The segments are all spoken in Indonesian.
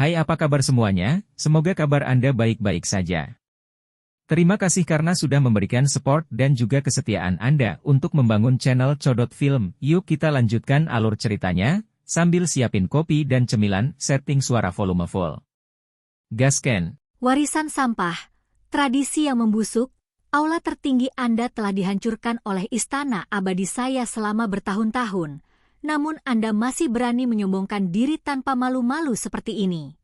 Hai, apa kabar semuanya? Semoga kabar Anda baik-baik saja. Terima kasih karena sudah memberikan support dan juga kesetiaan Anda untuk membangun channel Codot Film. Yuk kita lanjutkan alur ceritanya, sambil siapin kopi dan cemilan, setting suara volume full. Gasken. Warisan sampah, tradisi yang membusuk, aula tertinggi Anda telah dihancurkan oleh istana abadi saya selama bertahun-tahun. Namun Anda masih berani menyombongkan diri tanpa malu-malu seperti ini.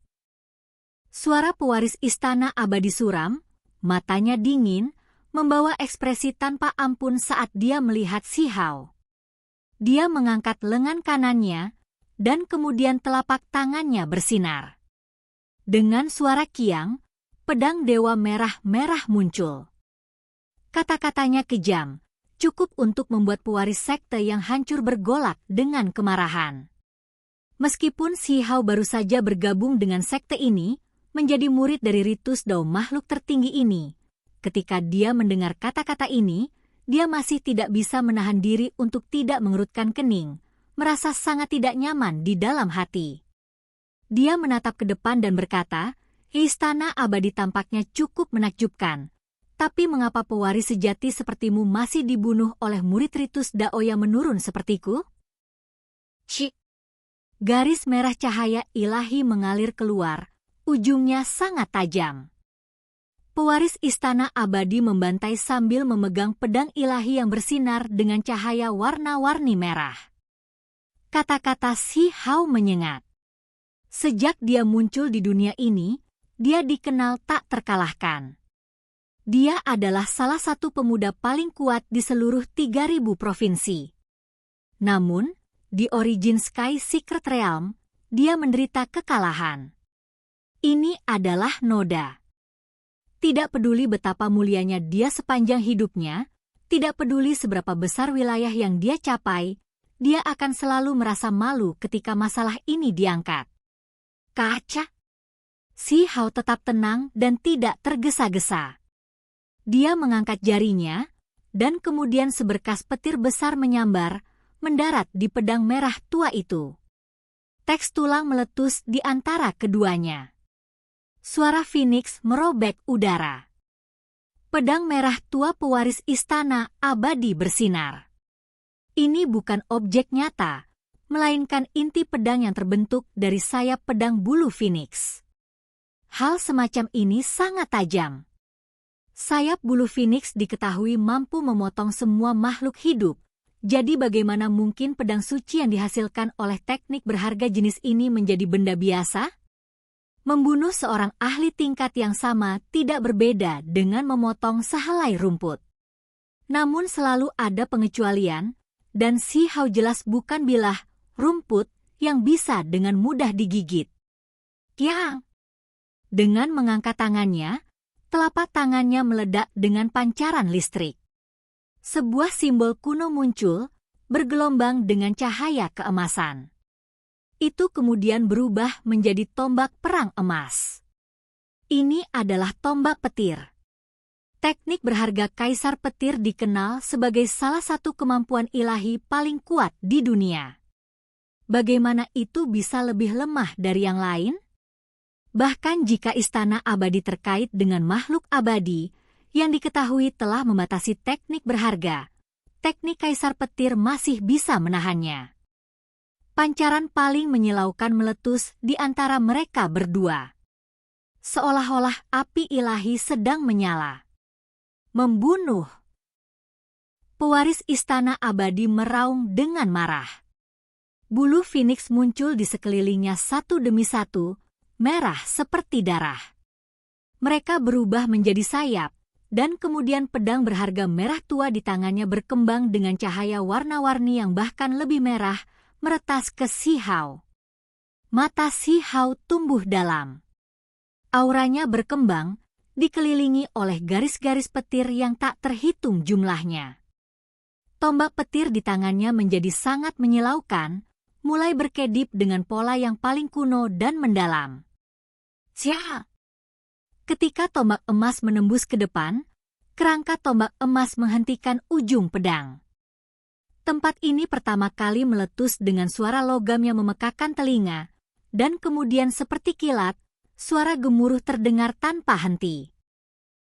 Suara pewaris istana abadi suram, matanya dingin, membawa ekspresi tanpa ampun saat dia melihat Si Hao. Dia mengangkat lengan kanannya, dan kemudian telapak tangannya bersinar. Dengan suara kiang, pedang dewa merah-merah muncul. Kata-katanya kejam, cukup untuk membuat pewaris sekte yang hancur bergolak dengan kemarahan. Meskipun Si Hao baru saja bergabung dengan sekte ini, menjadi murid dari ritus Dao makhluk tertinggi ini, ketika dia mendengar kata-kata ini, dia masih tidak bisa menahan diri untuk tidak mengerutkan kening, merasa sangat tidak nyaman di dalam hati. Dia menatap ke depan dan berkata, "Istana abadi tampaknya cukup menakjubkan. Tapi mengapa pewaris sejati sepertimu masih dibunuh oleh murid ritus Dao yang menurun sepertiku?" Cik! Garis merah cahaya ilahi mengalir keluar, ujungnya sangat tajam. Pewaris istana abadi membantai sambil memegang pedang ilahi yang bersinar dengan cahaya warna-warni merah. Kata-kata Si Hao menyengat. Sejak dia muncul di dunia ini, dia dikenal tak terkalahkan. Dia adalah salah satu pemuda paling kuat di seluruh 3.000 provinsi. Namun, di Origin Sky Secret Realm, dia menderita kekalahan. Ini adalah noda. Tidak peduli betapa mulianya dia sepanjang hidupnya, tidak peduli seberapa besar wilayah yang dia capai, dia akan selalu merasa malu ketika masalah ini diangkat. Kaca! Si Hao tetap tenang dan tidak tergesa-gesa. Dia mengangkat jarinya, dan kemudian seberkas petir besar menyambar, mendarat di pedang merah tua itu. Teks tulang meletus di antara keduanya. Suara Phoenix merobek udara. Pedang merah tua pewaris istana abadi bersinar. Ini bukan objek nyata, melainkan inti pedang yang terbentuk dari sayap pedang bulu Phoenix. Hal semacam ini sangat tajam. Sayap bulu Phoenix diketahui mampu memotong semua makhluk hidup, jadi bagaimana mungkin pedang suci yang dihasilkan oleh teknik berharga jenis ini menjadi benda biasa? Membunuh seorang ahli tingkat yang sama tidak berbeda dengan memotong sehelai rumput. Namun selalu ada pengecualian, dan Si Hao jelas bukan bilah rumput yang bisa dengan mudah digigit. Kiang! Dengan mengangkat tangannya, telapak tangannya meledak dengan pancaran listrik. Sebuah simbol kuno muncul, bergelombang dengan cahaya keemasan. Itu kemudian berubah menjadi tombak perang emas. Ini adalah tombak petir. Teknik berharga Kaisar Petir dikenal sebagai salah satu kemampuan ilahi paling kuat di dunia. Bagaimana itu bisa lebih lemah dari yang lain? Bahkan jika istana abadi terkait dengan makhluk abadi, yang diketahui telah membatasi teknik berharga, teknik Kaisar Petir masih bisa menahannya. Pancaran paling menyilaukan meletus di antara mereka berdua. Seolah-olah api ilahi sedang menyala. Membunuh. Pewaris istana abadi meraung dengan marah. Bulu Phoenix muncul di sekelilingnya satu demi satu, merah seperti darah. Mereka berubah menjadi sayap, dan kemudian pedang berharga merah tua di tangannya berkembang dengan cahaya warna-warni yang bahkan lebih merah, meretas ke Si Hao. Mata Si Hao tumbuh dalam. Auranya berkembang, dikelilingi oleh garis-garis petir yang tak terhitung jumlahnya. Tombak petir di tangannya menjadi sangat menyilaukan, mulai berkedip dengan pola yang paling kuno dan mendalam. Sia! Ketika tombak emas menembus ke depan, kerangka tombak emas menghentikan ujung pedang. Tempat ini pertama kali meletus dengan suara logam yang memekakan telinga, dan kemudian seperti kilat, suara gemuruh terdengar tanpa henti.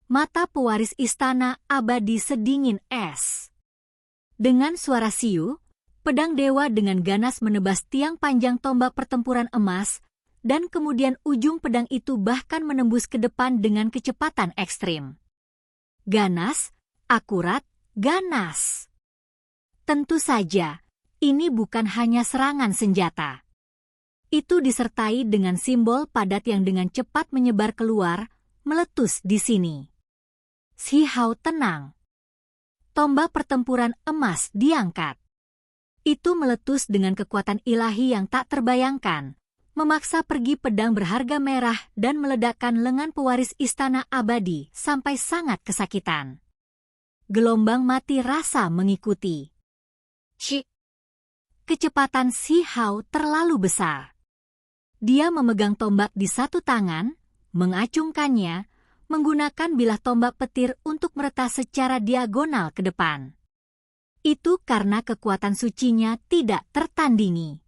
Mata pewaris istana abadi sedingin es. Dengan suara siu, pedang dewa dengan ganas menebas tiang panjang tombak pertempuran emas, dan kemudian ujung pedang itu bahkan menembus ke depan dengan kecepatan ekstrim. Ganas, akurat, ganas. Tentu saja, ini bukan hanya serangan senjata. Itu disertai dengan simbol padat yang dengan cepat menyebar keluar, meletus di sini. Si Hao tenang. Tombak pertempuran emas diangkat. Itu meletus dengan kekuatan ilahi yang tak terbayangkan, memaksa pergi pedang berharga merah dan meledakkan lengan pewaris istana abadi sampai sangat kesakitan. Gelombang mati rasa mengikuti. Kecepatan Si Hao terlalu besar. Dia memegang tombak di satu tangan, mengacungkannya, menggunakan bilah tombak petir untuk meretas secara diagonal ke depan. Itu karena kekuatan sucinya tidak tertandingi.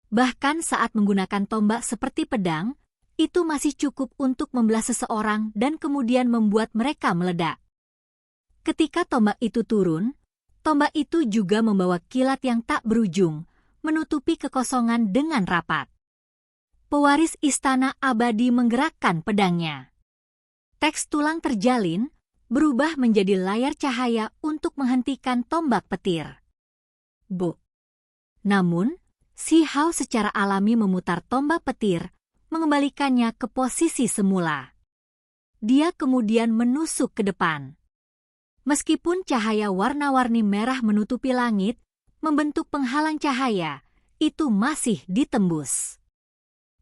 Bahkan saat menggunakan tombak seperti pedang, itu masih cukup untuk membelah seseorang dan kemudian membuat mereka meledak. Ketika tombak itu turun, tombak itu juga membawa kilat yang tak berujung, menutupi kekosongan dengan rapat. Pewaris istana abadi menggerakkan pedangnya. Teks tulang terjalin, berubah menjadi layar cahaya untuk menghentikan tombak petir. Namun, Si Hao secara alami memutar tombak petir, mengembalikannya ke posisi semula. Dia kemudian menusuk ke depan. Meskipun cahaya warna-warni merah menutupi langit, membentuk penghalang cahaya, itu masih ditembus.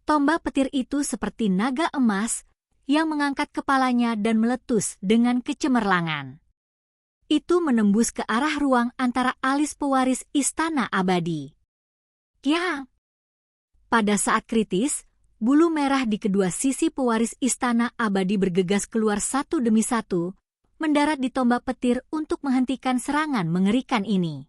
Tombak petir itu seperti naga emas, yang mengangkat kepalanya dan meletus dengan kecemerlangan. Itu menembus ke arah ruang antara alis pewaris istana abadi. Pada saat kritis, bulu merah di kedua sisi pewaris istana abadi bergegas keluar satu demi satu, mendarat di tombak petir untuk menghentikan serangan mengerikan ini.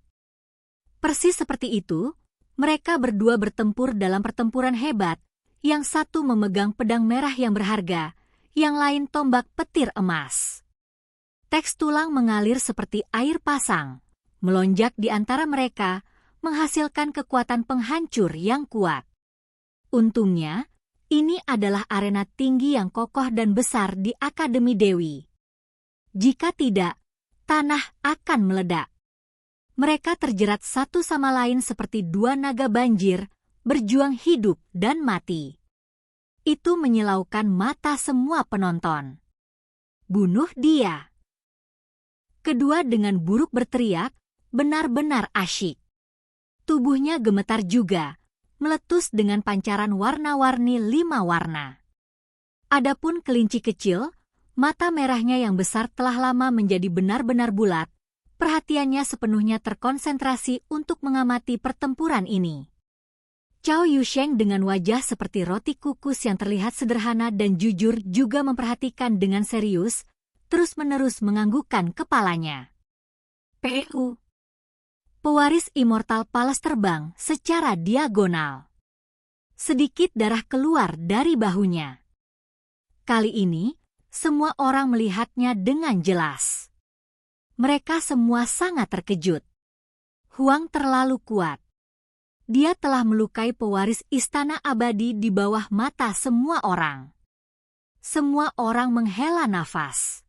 Persis seperti itu, mereka berdua bertempur dalam pertempuran hebat, yang satu memegang pedang merah yang berharga, yang lain tombak petir emas. Teks tulang mengalir seperti air pasang, melonjak di antara mereka, menghasilkan kekuatan penghancur yang kuat. Untungnya, ini adalah arena tinggi yang kokoh dan besar di Akademi Dewi. Jika tidak, tanah akan meledak. Mereka terjerat satu sama lain seperti dua naga banjir, berjuang hidup dan mati. Itu menyilaukan mata semua penonton. Bunuh dia. Kedua dengan buruk berteriak, benar-benar asyik. Tubuhnya gemetar juga, meletus dengan pancaran warna-warni 5 warna. Adapun kelinci kecil, mata merahnya yang besar telah lama menjadi benar-benar bulat, perhatiannya sepenuhnya terkonsentrasi untuk mengamati pertempuran ini. Cao Yusheng dengan wajah seperti roti kukus yang terlihat sederhana dan jujur juga memperhatikan dengan serius, terus-menerus menganggukkan kepalanya. Pewaris immortal Pales terbang secara diagonal. Sedikit darah keluar dari bahunya. Kali ini, semua orang melihatnya dengan jelas. Mereka semua sangat terkejut. Huang terlalu kuat. Dia telah melukai pewaris istana abadi di bawah mata semua orang. Semua orang menghela nafas.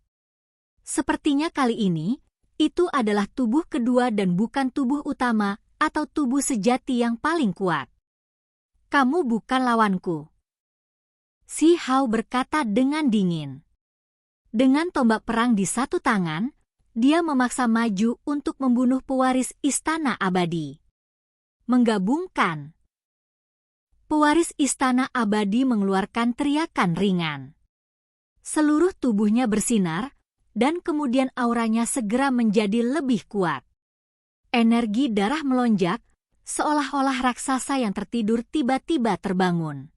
Sepertinya kali ini, itu adalah tubuh kedua dan bukan tubuh utama atau tubuh sejati yang paling kuat. Kamu bukan lawanku. Si Hao berkata dengan dingin. Dengan tombak perang di satu tangan, dia memaksa maju untuk membunuh pewaris istana abadi. Menggabungkan. Pewaris istana abadi mengeluarkan teriakan ringan. Seluruh tubuhnya bersinar, dan kemudian auranya segera menjadi lebih kuat. Energi darah melonjak, seolah-olah raksasa yang tertidur tiba-tiba terbangun.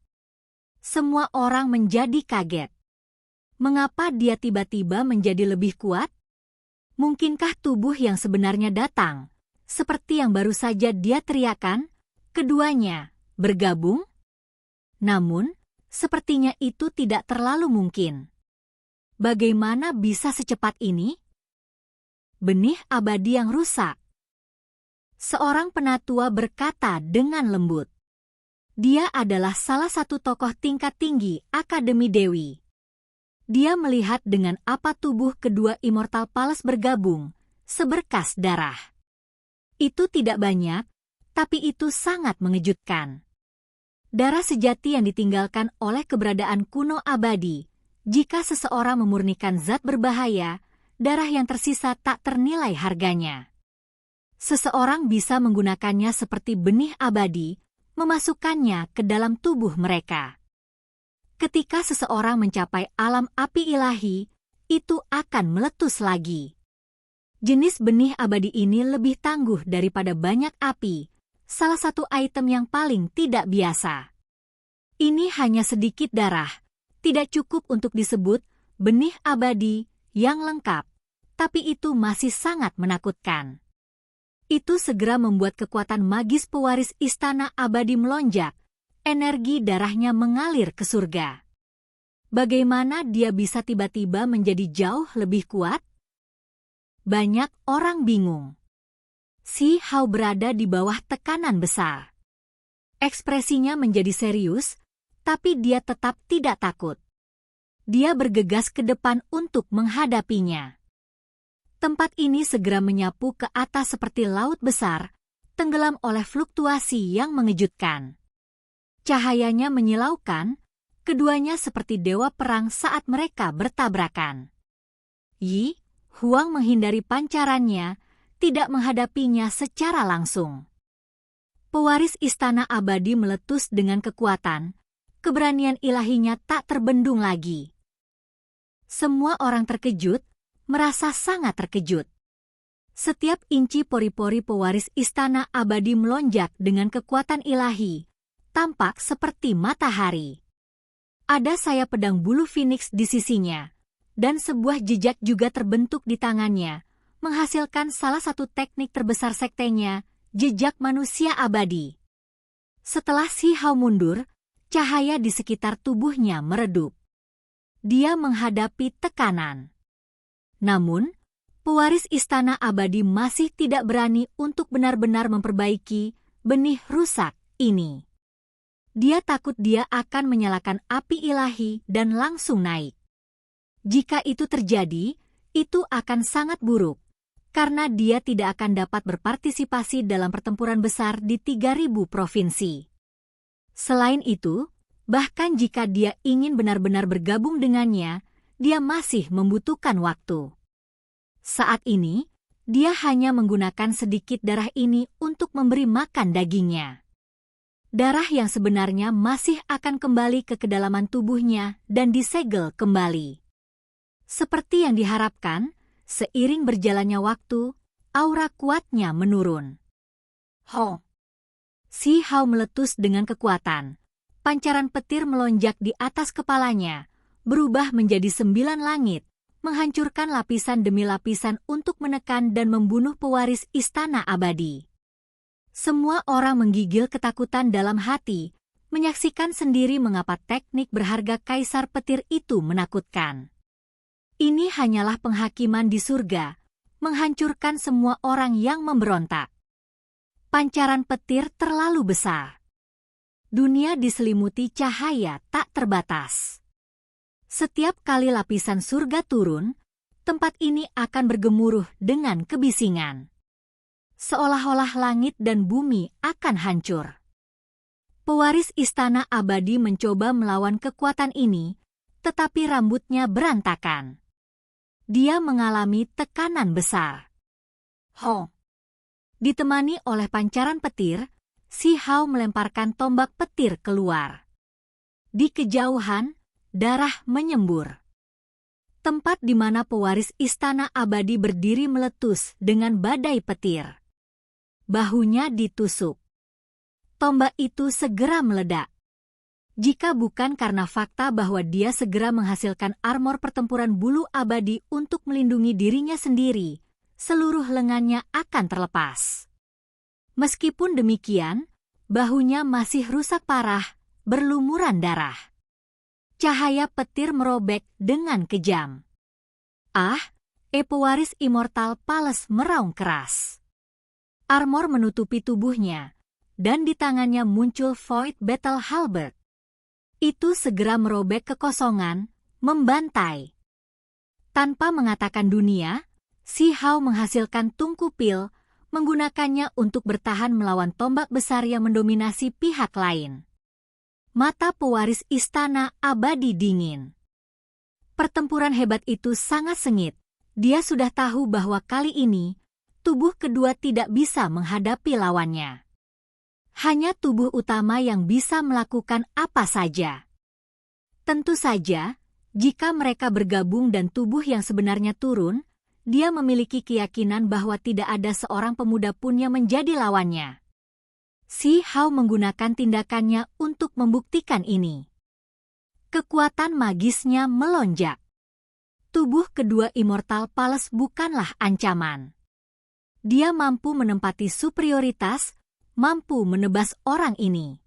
Semua orang menjadi kaget. Mengapa dia tiba-tiba menjadi lebih kuat? Mungkinkah tubuh yang sebenarnya datang? Seperti yang baru saja dia teriakan, keduanya bergabung? Namun, sepertinya itu tidak terlalu mungkin. Bagaimana bisa secepat ini? Benih abadi yang rusak. Seorang penatua berkata dengan lembut. Dia adalah salah satu tokoh tingkat tinggi Akademi Dewi. Dia melihat dengan apa tubuh kedua Immortal Palace bergabung, seberkas darah. Itu tidak banyak, tapi itu sangat mengejutkan. Darah sejati yang ditinggalkan oleh keberadaan kuno abadi. Jika seseorang memurnikan zat berbahaya, darah yang tersisa tak ternilai harganya. Seseorang bisa menggunakannya seperti benih abadi, memasukkannya ke dalam tubuh mereka. Ketika seseorang mencapai alam api ilahi, itu akan meletus lagi. Jenis benih abadi ini lebih tangguh daripada banyak api, salah satu item yang paling tidak biasa. Ini hanya sedikit darah, tidak cukup untuk disebut benih abadi yang lengkap, tapi itu masih sangat menakutkan. Itu segera membuat kekuatan magis pewaris istana abadi melonjak, energi darahnya mengalir ke surga. Bagaimana dia bisa tiba-tiba menjadi jauh lebih kuat? Banyak orang bingung. Si Hao berada di bawah tekanan besar. Ekspresinya menjadi serius, tapi dia tetap tidak takut. Dia bergegas ke depan untuk menghadapinya. Tempat ini segera menyapu ke atas seperti laut besar, tenggelam oleh fluktuasi yang mengejutkan. Cahayanya menyilaukan, keduanya seperti dewa perang saat mereka bertabrakan. Yi Huang menghindari pancarannya, tidak menghadapinya secara langsung. Pewaris istana abadi meletus dengan kekuatan, keberanian ilahinya tak terbendung lagi. Semua orang terkejut, merasa sangat terkejut. Setiap inci pori-pori pewaris istana abadi melonjak dengan kekuatan ilahi, tampak seperti matahari. Ada sayap pedang bulu Phoenix di sisinya, dan sebuah jejak juga terbentuk di tangannya, menghasilkan salah satu teknik terbesar sektenya, jejak manusia abadi. Setelah Si Hao mundur, cahaya di sekitar tubuhnya meredup. Dia menghadapi tekanan. Namun, pewaris istana abadi masih tidak berani untuk benar-benar memperbaiki benih rusak ini. Dia takut dia akan menyalakan api ilahi dan langsung naik. Jika itu terjadi, itu akan sangat buruk, karena dia tidak akan dapat berpartisipasi dalam pertempuran besar di 3.000 provinsi. Selain itu, bahkan jika dia ingin benar-benar bergabung dengannya, dia masih membutuhkan waktu. Saat ini, dia hanya menggunakan sedikit darah ini untuk memberi makan dagingnya. Darah yang sebenarnya masih akan kembali ke kedalaman tubuhnya dan disegel kembali. Seperti yang diharapkan, seiring berjalannya waktu, aura kuatnya menurun. Ho! Si Hao meletus dengan kekuatan. Pancaran petir melonjak di atas kepalanya, berubah menjadi 9 langit, menghancurkan lapisan demi lapisan untuk menekan dan membunuh pewaris istana abadi. Semua orang menggigil ketakutan dalam hati, menyaksikan sendiri mengapa teknik berharga kaisar petir itu menakutkan. Ini hanyalah penghakiman di surga, menghancurkan semua orang yang memberontak. Pancaran petir terlalu besar. Dunia diselimuti cahaya tak terbatas. Setiap kali lapisan surga turun, tempat ini akan bergemuruh dengan kebisingan. Seolah-olah langit dan bumi akan hancur. Pewaris istana abadi mencoba melawan kekuatan ini, tetapi rambutnya berantakan. Dia mengalami tekanan besar. Ho! Ditemani oleh pancaran petir, Si Hao melemparkan tombak petir keluar. Di kejauhan, darah menyembur. Tempat di mana pewaris istana abadi berdiri meletus dengan badai petir. Bahunya ditusuk. Tombak itu segera meledak. Jika bukan karena fakta bahwa dia segera menghasilkan armor pertempuran bulu abadi untuk melindungi dirinya sendiri, seluruh lengannya akan terlepas. Meskipun demikian, bahunya masih rusak parah, berlumuran darah. Cahaya petir merobek dengan kejam. Ah, pewaris Immortal Palace meraung keras. Armor menutupi tubuhnya, dan di tangannya muncul Void Battle Halberd. Itu segera merobek kekosongan, membantai. Tanpa mengatakan dunia, Si Hao menghasilkan tungku pil, menggunakannya untuk bertahan melawan tombak besar yang mendominasi pihak lain. Mata pewaris istana abadi dingin. Pertempuran hebat itu sangat sengit. Dia sudah tahu bahwa kali ini, tubuh kedua tidak bisa menghadapi lawannya. Hanya tubuh utama yang bisa melakukan apa saja. Tentu saja, jika mereka bergabung dan tubuh yang sebenarnya turun, dia memiliki keyakinan bahwa tidak ada seorang pemuda pun yang menjadi lawannya. Si Hao menggunakan tindakannya untuk membuktikan ini. Kekuatan magisnya melonjak. Tubuh kedua Immortal Palace bukanlah ancaman. Dia mampu menempati superioritas, mampu menebas orang ini.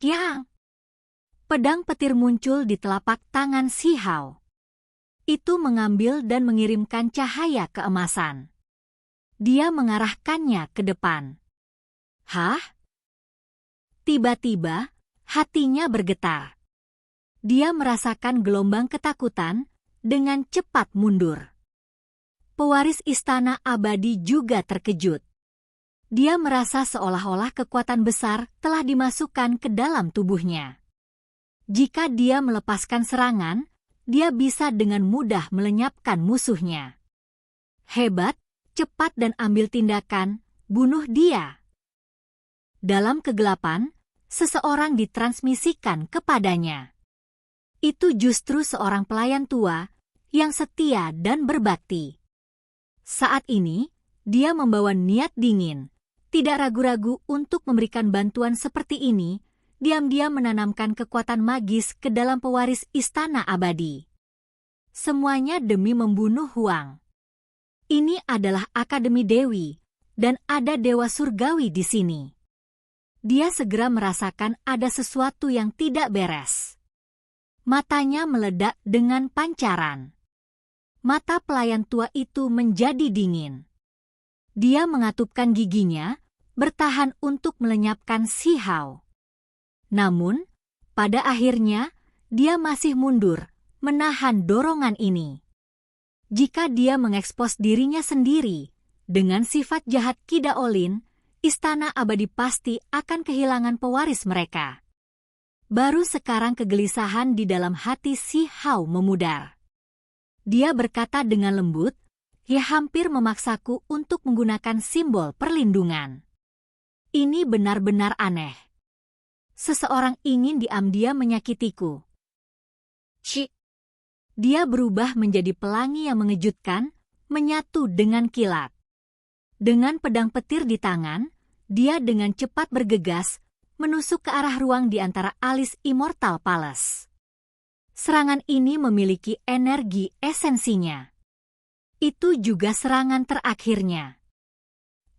Ya! Pedang petir muncul di telapak tangan Si Hao. Itu mengambil dan mengirimkan cahaya keemasan. Dia mengarahkannya ke depan. Hah? Tiba-tiba, hatinya bergetar. Dia merasakan gelombang ketakutan, dengan cepat mundur. Pewaris istana abadi juga terkejut. Dia merasa seolah-olah kekuatan besar telah dimasukkan ke dalam tubuhnya. Jika dia melepaskan serangan, dia bisa dengan mudah melenyapkan musuhnya. Hebat, cepat dan ambil tindakan, bunuh dia. Dalam kegelapan, seseorang ditransmisikan kepadanya. Itu justru seorang pelayan tua yang setia dan berbakti. Saat ini, dia membawa niat dingin, tidak ragu-ragu untuk memberikan bantuan seperti ini, diam-diam menanamkan kekuatan magis ke dalam pewaris istana abadi. Semuanya demi membunuh Huang. Ini adalah Akademi Dewi, dan ada Dewa Surgawi di sini. Dia segera merasakan ada sesuatu yang tidak beres. Matanya meledak dengan pancaran. Mata pelayan tua itu menjadi dingin. Dia mengatupkan giginya, bertahan untuk melenyapkan Si Hao. Namun, pada akhirnya, dia masih mundur, menahan dorongan ini. Jika dia mengekspos dirinya sendiri, dengan sifat jahat Kidaolin, istana abadi pasti akan kehilangan pewaris mereka. Baru sekarang kegelisahan di dalam hati Si Hao memudar. Dia berkata dengan lembut, "Ya hampir memaksaku untuk menggunakan simbol perlindungan. Ini benar-benar aneh. Seseorang ingin diam-diam menyakitiku." Dia berubah menjadi pelangi yang mengejutkan, menyatu dengan kilat. Dengan pedang petir di tangan, dia dengan cepat bergegas, menusuk ke arah ruang di antara alis Immortal Palace. Serangan ini memiliki energi esensinya. Itu juga serangan terakhirnya.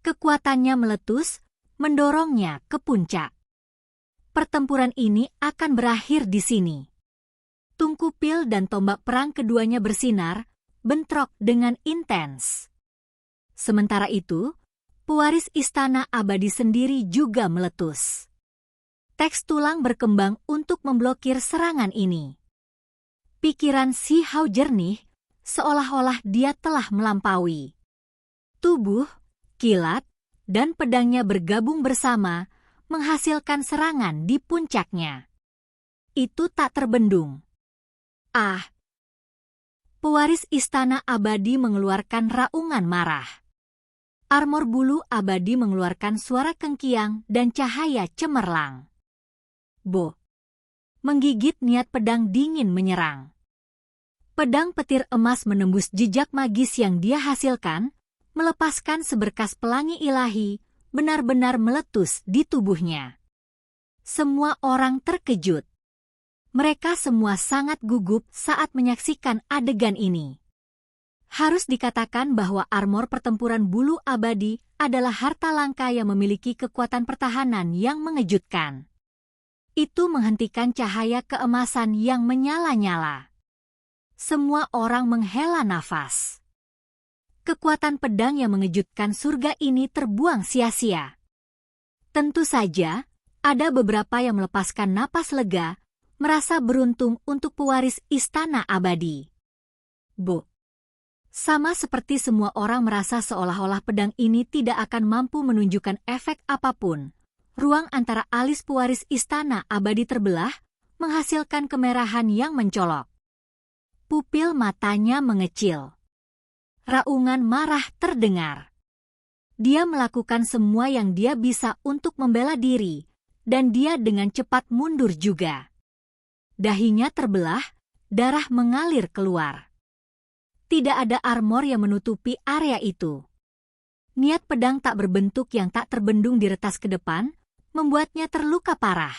Kekuatannya meletus, mendorongnya ke puncak. Pertempuran ini akan berakhir di sini. Tungku pil dan tombak perang keduanya bersinar, bentrok dengan intens. Sementara itu, pewaris istana abadi sendiri juga meletus. Teks tulang berkembang untuk memblokir serangan ini. Pikiran Si Hao jernih, seolah-olah dia telah melampaui. Tubuh, kilat, dan pedangnya bergabung bersama, menghasilkan serangan di puncaknya. Itu tak terbendung. Ah! Pewaris istana abadi mengeluarkan raungan marah. Armor bulu abadi mengeluarkan suara kengkiang dan cahaya cemerlang. Bo! Menggigit niat pedang dingin menyerang. Pedang petir emas menembus jejak magis yang dia hasilkan, melepaskan seberkas pelangi ilahi, benar-benar meletus di tubuhnya. Semua orang terkejut. Mereka semua sangat gugup saat menyaksikan adegan ini. Harus dikatakan bahwa armor pertempuran bulu abadi adalah harta langka yang memiliki kekuatan pertahanan yang mengejutkan. Itu menghentikan cahaya keemasan yang menyala-nyala. Semua orang menghela nafas. Kekuatan pedang yang mengejutkan surga ini terbuang sia-sia. Tentu saja, ada beberapa yang melepaskan napas lega, merasa beruntung untuk pewaris istana abadi. Sama seperti semua orang merasa seolah-olah pedang ini tidak akan mampu menunjukkan efek apapun. Ruang antara alis pewaris istana abadi terbelah, menghasilkan kemerahan yang mencolok. Pupil matanya mengecil. Raungan marah terdengar. Dia melakukan semua yang dia bisa untuk membela diri, dan dia dengan cepat mundur juga. Dahinya terbelah, darah mengalir keluar. Tidak ada armor yang menutupi area itu. Niat pedang tak berbentuk yang tak terbendung di retas ke depan, membuatnya terluka parah.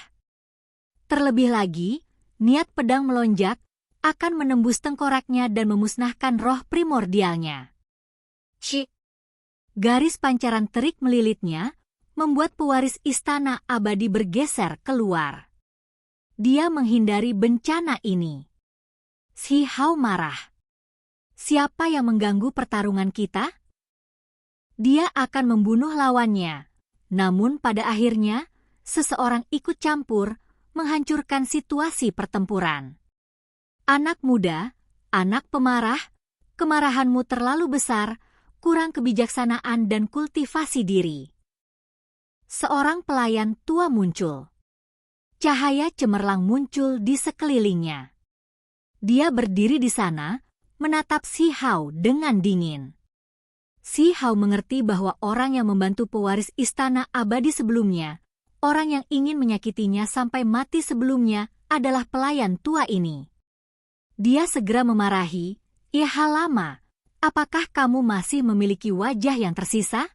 Terlebih lagi, niat pedang melonjak, akan menembus tengkoraknya dan memusnahkan roh primordialnya. Garis pancaran terik melilitnya, membuat pewaris istana abadi bergeser keluar. Dia menghindari bencana ini. Si Hao marah. Siapa yang mengganggu pertarungan kita? Dia akan membunuh lawannya. Namun pada akhirnya, seseorang ikut campur, menghancurkan situasi pertempuran. Anak muda, anak pemarah, kemarahanmu terlalu besar, kurang kebijaksanaan dan kultivasi diri. Seorang pelayan tua muncul. Cahaya cemerlang muncul di sekelilingnya. Dia berdiri di sana, menatap Si Hao dengan dingin. Si Hao mengerti bahwa orang yang membantu pewaris istana abadi sebelumnya, orang yang ingin menyakitinya sampai mati sebelumnya, adalah pelayan tua ini. Dia segera memarahi, "Ya lama, apakah kamu masih memiliki wajah yang tersisa?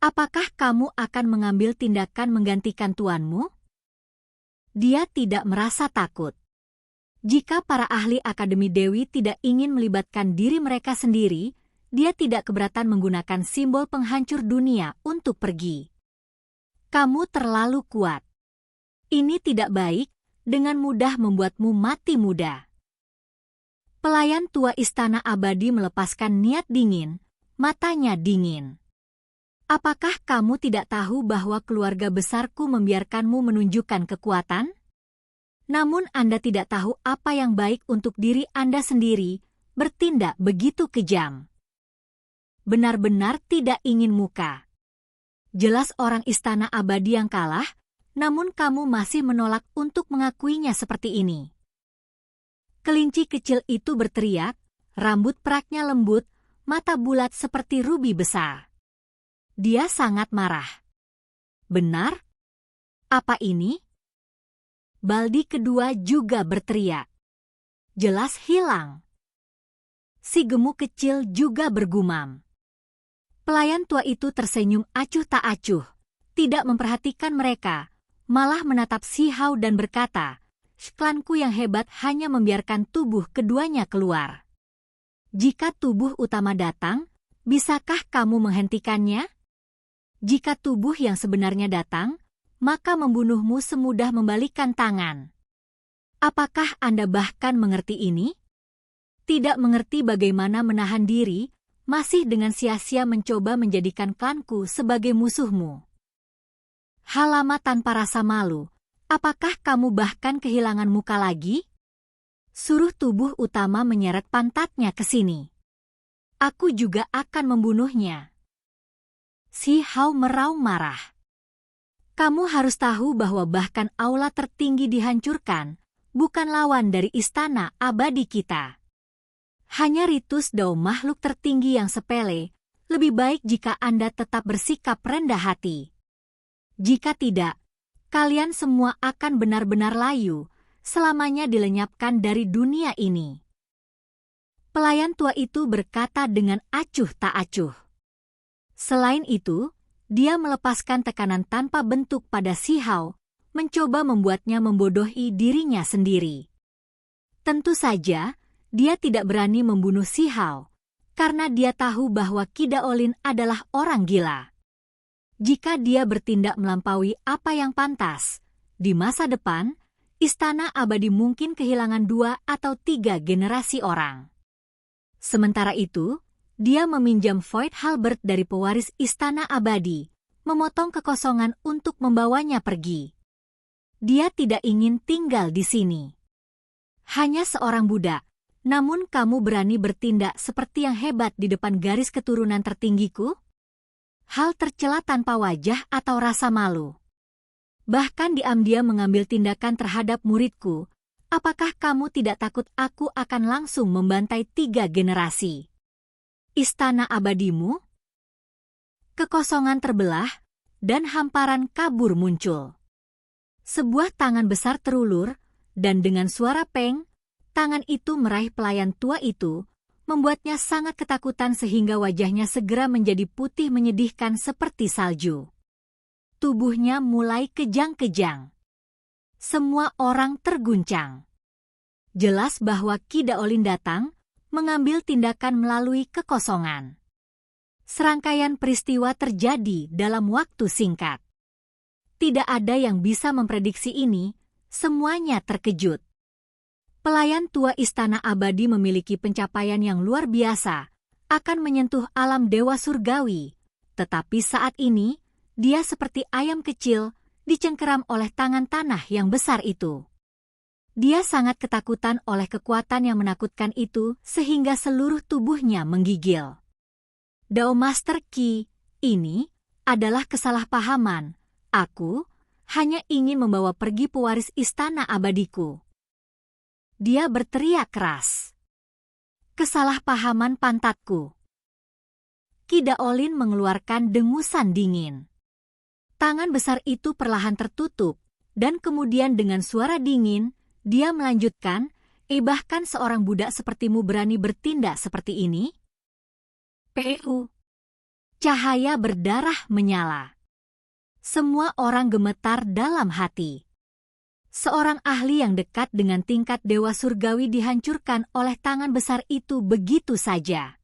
Apakah kamu akan mengambil tindakan menggantikan tuanmu?" Dia tidak merasa takut. Jika para ahli Akademi Dewi tidak ingin melibatkan diri mereka sendiri, dia tidak keberatan menggunakan simbol penghancur dunia untuk pergi. Kamu terlalu kuat. Ini tidak baik, dengan mudah membuatmu mati muda. Pelayan tua istana abadi melepaskan niat dingin, matanya dingin. Apakah kamu tidak tahu bahwa keluarga besarku membiarkanmu menunjukkan kekuatan? Namun Anda tidak tahu apa yang baik untuk diri Anda sendiri, bertindak begitu kejam. Benar-benar tidak ingin muka. Jelas orang istana abadi yang kalah, namun kamu masih menolak untuk mengakuinya seperti ini. Kelinci kecil itu berteriak, rambut peraknya lembut, mata bulat seperti rubi besar. Dia sangat marah. Benar? Apa ini? Baldi kedua juga berteriak. Jelas hilang. Si gemuk kecil juga bergumam. Pelayan tua itu tersenyum acuh tak acuh, tidak memperhatikan mereka, malah menatap Si Hao dan berkata, "Klanku yang hebat hanya membiarkan tubuh keduanya keluar. Jika tubuh utama datang, bisakah kamu menghentikannya? Jika tubuh yang sebenarnya datang, maka membunuhmu semudah membalikkan tangan. Apakah Anda bahkan mengerti ini? Tidak mengerti bagaimana menahan diri, masih dengan sia-sia mencoba menjadikan klanku sebagai musuhmu. Halama tanpa rasa malu, apakah kamu bahkan kehilangan muka lagi? Suruh tubuh utama menyeret pantatnya ke sini. Aku juga akan membunuhnya." Si Hao meraung marah. Kamu harus tahu bahwa bahkan aula tertinggi dihancurkan, bukan lawan dari istana abadi kita. Hanya ritus dao makhluk tertinggi yang sepele, lebih baik jika Anda tetap bersikap rendah hati. Jika tidak, kalian semua akan benar-benar layu, selamanya dilenyapkan dari dunia ini. Pelayan tua itu berkata dengan acuh tak acuh. Selain itu, dia melepaskan tekanan tanpa bentuk pada Si Hao, mencoba membuatnya membodohi dirinya sendiri. Tentu saja, dia tidak berani membunuh Si Hao, karena dia tahu bahwa Qi Daolin adalah orang gila. Jika dia bertindak melampaui apa yang pantas, di masa depan, Istana Abadi mungkin kehilangan 2 atau 3 generasi orang. Sementara itu, dia meminjam Void Halberd dari pewaris Istana Abadi, memotong kekosongan untuk membawanya pergi. Dia tidak ingin tinggal di sini. Hanya seorang budak, namun kamu berani bertindak seperti yang hebat di depan garis keturunan tertinggiku? Hal tercela tanpa wajah atau rasa malu. Bahkan diam-diam mengambil tindakan terhadap muridku. Apakah kamu tidak takut aku akan langsung membantai 3 generasi? Istana abadimu? Kekosongan terbelah, dan hamparan kabur muncul. Sebuah tangan besar terulur, dan dengan suara peng, tangan itu meraih pelayan tua itu, membuatnya sangat ketakutan sehingga wajahnya segera menjadi putih menyedihkan seperti salju. Tubuhnya mulai kejang-kejang. Semua orang terguncang. Jelas bahwa Ki Daolin datang, mengambil tindakan melalui kekosongan. Serangkaian peristiwa terjadi dalam waktu singkat. Tidak ada yang bisa memprediksi ini, semuanya terkejut. Pelayan tua Istana Abadi memiliki pencapaian yang luar biasa, akan menyentuh alam dewa surgawi, tetapi saat ini, dia seperti ayam kecil, dicengkeram oleh tangan tanah yang besar itu. Dia sangat ketakutan oleh kekuatan yang menakutkan itu, sehingga seluruh tubuhnya menggigil. Dao Master Qi, ini adalah kesalahpahaman. Aku hanya ingin membawa pergi pewaris Istana Abadiku. Dia berteriak keras. Kesalahpahaman pantatku. Ki Daolin mengeluarkan dengusan dingin. Tangan besar itu perlahan tertutup, dan kemudian dengan suara dingin, dia melanjutkan, bahkan seorang budak sepertimu berani bertindak seperti ini? Pu. Cahaya berdarah menyala. Semua orang gemetar dalam hati. Seorang ahli yang dekat dengan tingkat dewa surgawi dihancurkan oleh tangan besar itu begitu saja.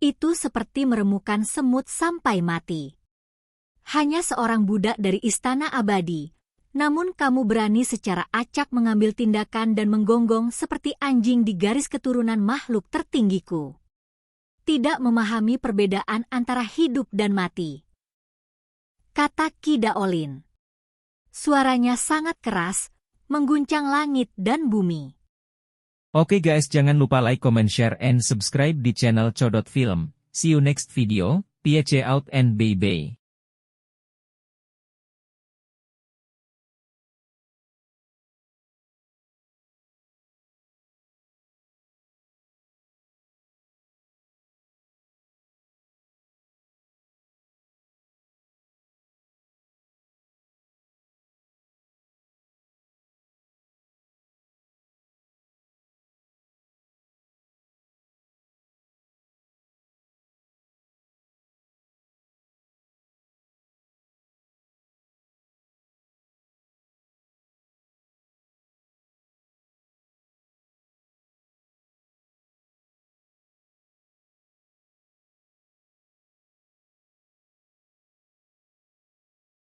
Itu seperti meremukan semut sampai mati. Hanya seorang budak dari Istana Abadi, namun kamu berani secara acak mengambil tindakan dan menggonggong seperti anjing di garis keturunan makhluk tertinggiku. Tidak memahami perbedaan antara hidup dan mati. Kata Ki Daolin. Suaranya sangat keras, mengguncang langit dan bumi. Oke guys, jangan lupa like, comment, share, and subscribe di channel Codot Film. See you next video, peace out and bye-bye.